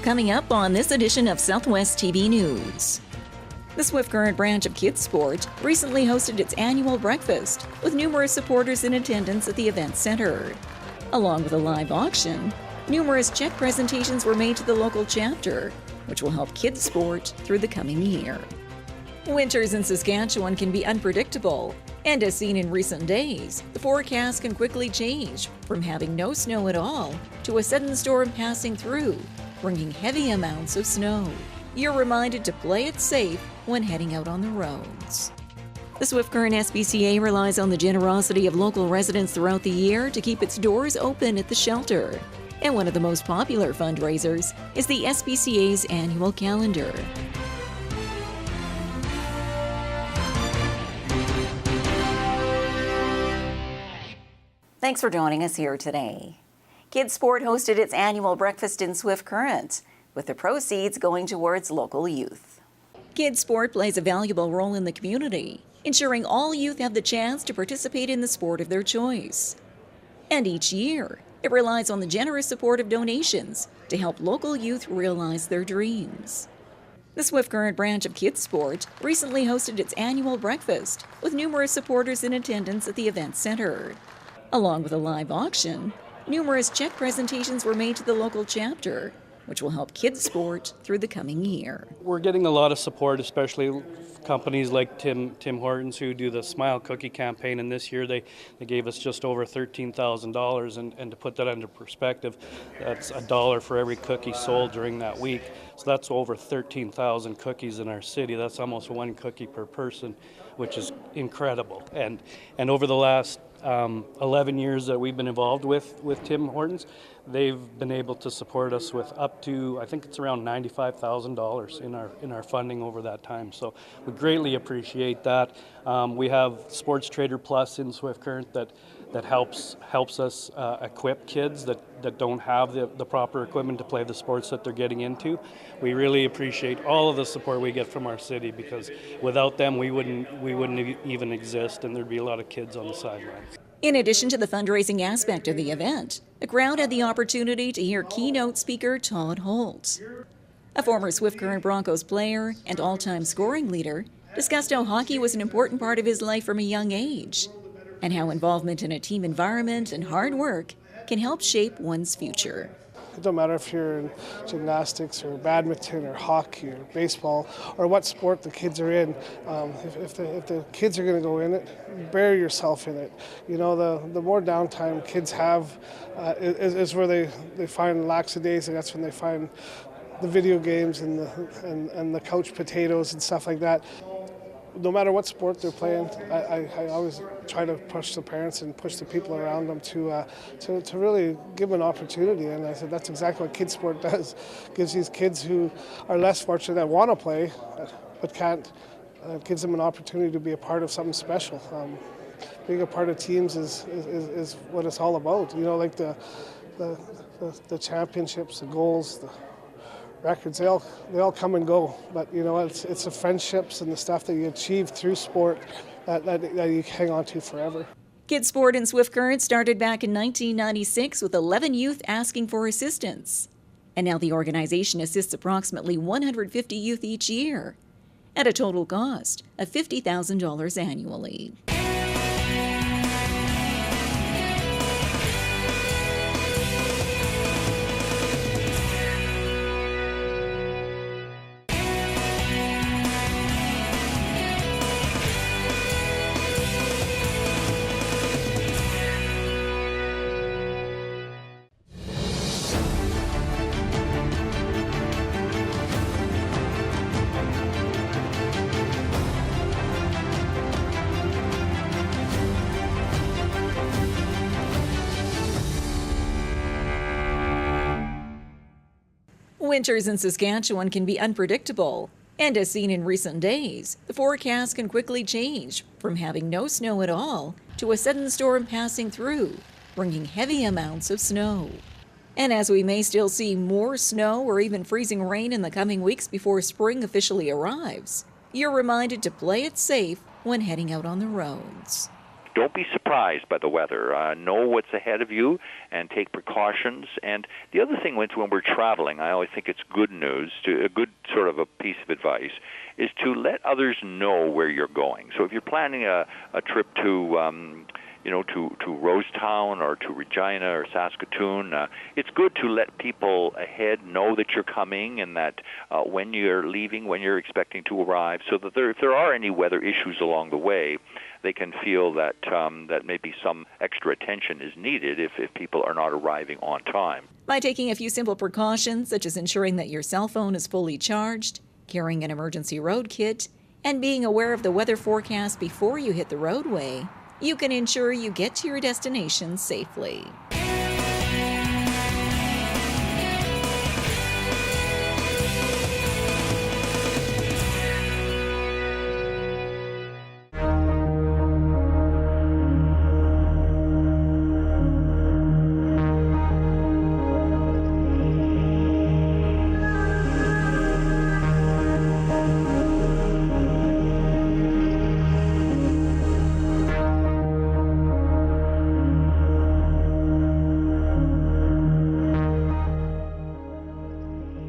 coming up on this edition of Southwest TV News. The Swift Current branch of Kids Sport recently hosted its annual breakfast with numerous supporters in attendance at the event center. Along with a live auction, numerous check presentations were made to the local chapter, which will help Kids Sport through the coming year. Winters in Saskatchewan can be unpredictable, and as seen in recent days, the forecast can quickly change from having no snow at all to a sudden storm passing through, bringing heavy amounts of snow. You're reminded to play it safe when heading out on the roads. The Swift Current SPCA relies on the generosity of local residents throughout the year to keep its doors open at the shelter. And one of the most popular fundraisers is the SPCA's annual calendar. Thanks for joining us here today. Kids Sport hosted its annual breakfast in Swift Current, with the proceeds going towards local youth. Kids Sport plays a valuable role in the community, ensuring all youth have the chance to participate in the sport of their choice. And each year, it relies on the generous support of donations to help local youth realize their dreams. The Swift Current branch of Kids Sport recently hosted its annual breakfast with numerous supporters in attendance at the event center. Along with a live auction, numerous check presentations were made to the local chapter, which will help Kids Sport through the coming year. We're getting a lot of support, especially companies like Tim Hortons, who do the Smile Cookie campaign, and this year they gave us just over $13,000, and to put that into perspective, that's $1 for every cookie sold during that week. So that's over 13,000 cookies in our city. That's almost one cookie per person, which is incredible. And over the last 11 years that we've been involved with Tim Hortons, they've been able to support us with up to, I think it's around $95,000 in our funding over that time. So we greatly appreciate that. We have Sports Trader Plus in Swift Current that helps us equip kids that don't have the proper equipment to play the sports that they're getting into. We really appreciate all of the support we get from our city, because without them we wouldn't even exist, and there'd be a lot of kids on the sidelines. In addition to the fundraising aspect of the event, the crowd had the opportunity to hear keynote speaker Todd Holt. A former Swift Current Broncos player and all-time scoring leader discussed how hockey was an important part of his life from a young age, and how involvement in a team environment and hard work can help shape one's future. It don't matter if you're in gymnastics or badminton or hockey or baseball or what sport the kids are in. If the kids are going to go in it, bury yourself in it. You know, the more downtime kids have is where they find lackadaisy. That's when they find the video games and the couch potatoes and stuff like that. No matter what sport they're playing, I always try to push the parents and push the people around them to really give them an opportunity. And I said that's exactly what Kids Sport does. Gives these kids who are less fortunate that want to play but can't, gives them an opportunity to be a part of something special. Being a part of teams is what it's all about. You know, like the championships, the goals, the records, they all come and go, but you know, it's the friendships and the stuff that you achieve through sport that you hang on to forever. Kids Sport in Swift Current started back in 1996 with 11 youth asking for assistance. And now the organization assists approximately 150 youth each year at a total cost of $50,000 annually. Winters in Saskatchewan can be unpredictable, and as seen in recent days, the forecast can quickly change from having no snow at all to a sudden storm passing through, bringing heavy amounts of snow. And as we may still see more snow or even freezing rain in the coming weeks before spring officially arrives, you're reminded to play it safe when heading out on the roads. don't be surprised by the weather. Know what's ahead of you and take precautions. And the other thing when we're traveling, I always think it's good news, a good sort of a piece of advice, is to let others know where you're going. So if you're planning a trip to to Rosetown or to Regina or Saskatoon, it's good to let people ahead know that you're coming and that when you're leaving, when you're expecting to arrive, so that if there are any weather issues along the way, they can feel that that maybe some extra attention is needed if people are not arriving on time. By taking a few simple precautions, such as ensuring that your cell phone is fully charged, carrying an emergency road kit, and being aware of the weather forecast before you hit the roadway, you can ensure you get to your destination safely.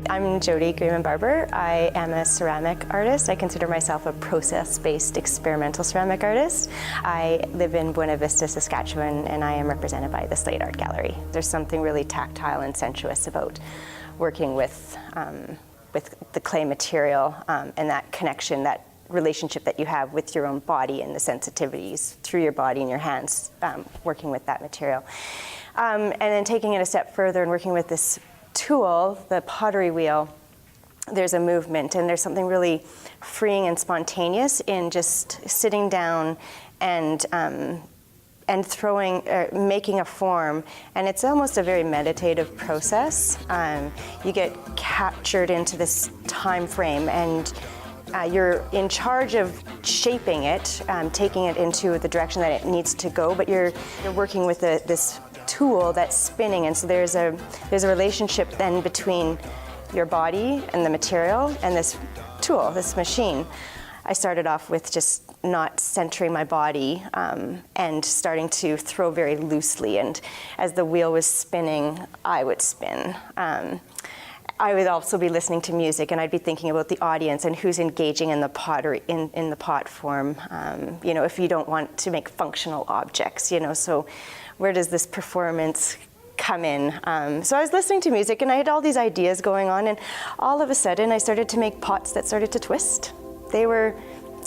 I'm Jody Greenman-Barber. I am a ceramic artist. I consider myself a process-based experimental ceramic artist. I live in Buena Vista, Saskatchewan, and I am represented by the Slate Art Gallery. There's something really tactile and sensuous about working with the clay material and that connection, that relationship that you have with your own body and the sensitivities through your body and your hands, working with that material. And then taking it a step further and working with this tool, the pottery wheel, there's a movement and there's something really freeing and spontaneous in just sitting down and throwing, making a form, and it's almost a very meditative process. You get captured into this time frame and you're in charge of shaping it, taking it into the direction that it needs to go, but you're working with this tool that's spinning, and so there's a relationship then between your body and the material and this tool, this machine. I started off with just not centering my body and starting to throw very loosely, and as the wheel was spinning, I would spin. I would also be listening to music, and I'd be thinking about the audience and who's engaging in the pottery, in the pot form. If you don't want to make functional objects, so where does this performance come in? So I was listening to music, and I had all these ideas going on, and all of a sudden I started to make pots that started to twist. They were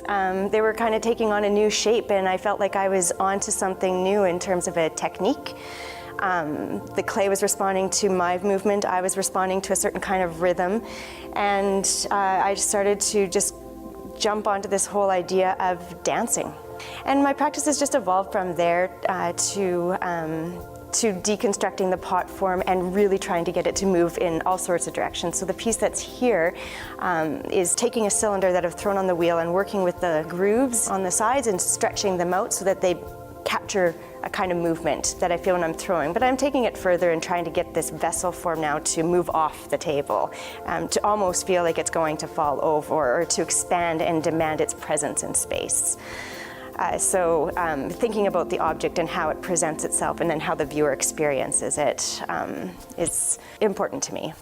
kind of taking on a new shape, and I felt like I was onto something new in terms of a technique. The clay was responding to my movement, I was responding to a certain kind of rhythm, and I started to just jump onto this whole idea of dancing. And my practice has just evolved from there to deconstructing the pot form and really trying to get it to move in all sorts of directions. So the piece that's here is taking a cylinder that I've thrown on the wheel and working with the grooves on the sides and stretching them out so that they capture a kind of movement that I feel when I'm throwing. But I'm taking it further and trying to get this vessel form now to move off the table, to almost feel like it's going to fall over or to expand and demand its presence in space. So thinking about the object and how it presents itself and then how the viewer experiences it is important to me.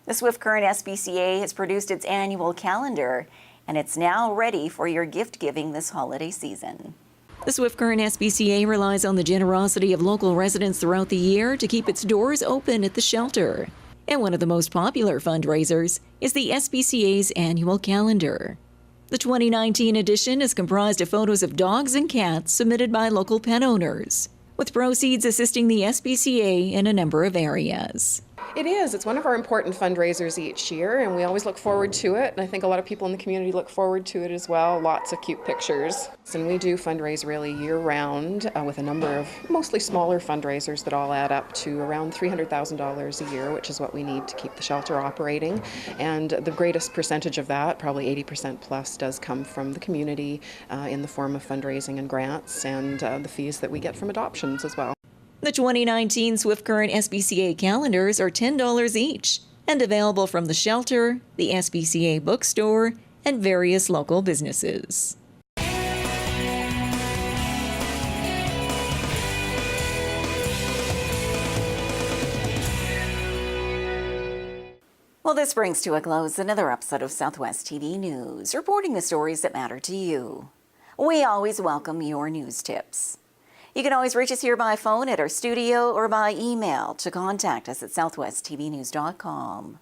The Swift Current SPCA has produced its annual calendar, and it's now ready for your gift giving this holiday season. The Swift Current SPCA relies on the generosity of local residents throughout the year to keep its doors open at the shelter. And one of the most popular fundraisers is the SPCA's annual calendar. The 2019 edition is comprised of photos of dogs and cats submitted by local pet owners, with proceeds assisting the SPCA in a number of areas. It is. It's one of our important fundraisers each year, and we always look forward to it. And I think a lot of people in the community look forward to it as well. Lots of cute pictures. And we do fundraise really year-round with a number of mostly smaller fundraisers that all add up to around $300,000 a year, which is what we need to keep the shelter operating. And the greatest percentage of that, probably 80% plus, does come from the community in the form of fundraising and grants and the fees that we get from adoptions as well. The The 2019 Swift Current SPCA calendars are $10 each and available from the shelter, the SPCA bookstore, and various local businesses. Well, this brings to a close another episode of Southwest TV News, reporting the stories that matter to you. We always welcome your news tips. You can always reach us here by phone at our studio or by email to contact us at southwesttvnews.com.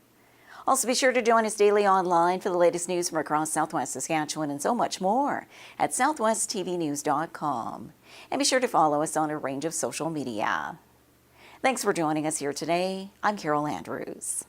Also, be sure to join us daily online for the latest news from across Southwest Saskatchewan and so much more at southwesttvnews.com. And be sure to follow us on a range of social media. Thanks for joining us here today. I'm Carol Andrews.